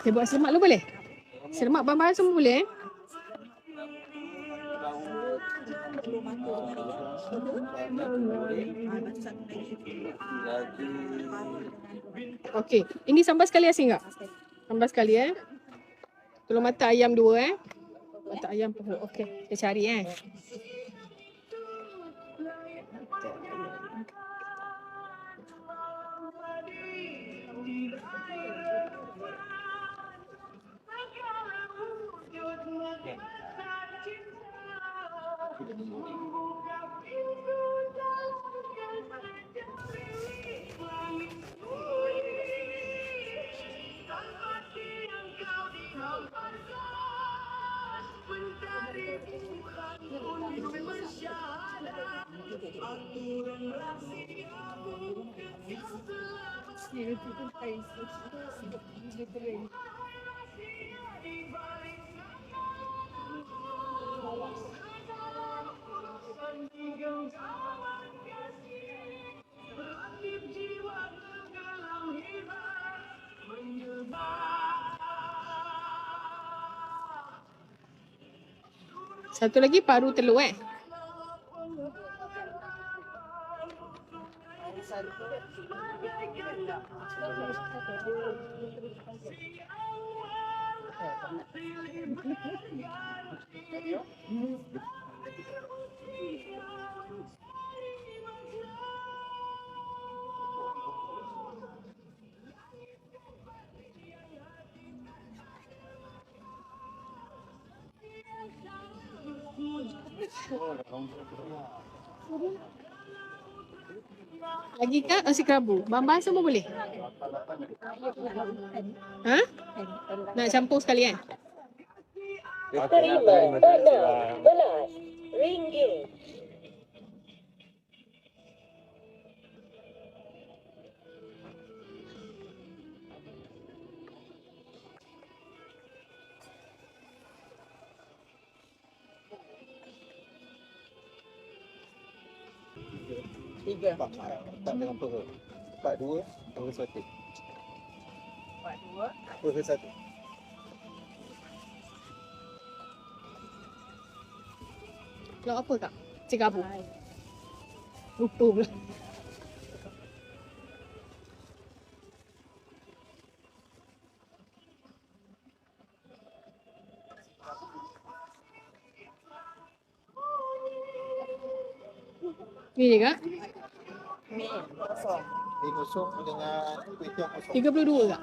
Okay, buat semak lu boleh? Semak bahan-bahan semua boleh eh? Okey, ini sambal sekali asin tak? Sambal sekali Telur mata ayam 2 Mata ayam pun. Okey, kita cari Satu lagi paru telur Lagi kah nasi kerabu? Bahan-bahan semua boleh? Ha? Nak campur sekali Terima belas ringgit. Tiga. Tak dengan perut. 42, perut 1. 42. Perut 1. Kalau apa kak? Cik Abu. Lupa pula. Ni je kak? Mi kosong dengan kuih tiaw kosong. 32 kak?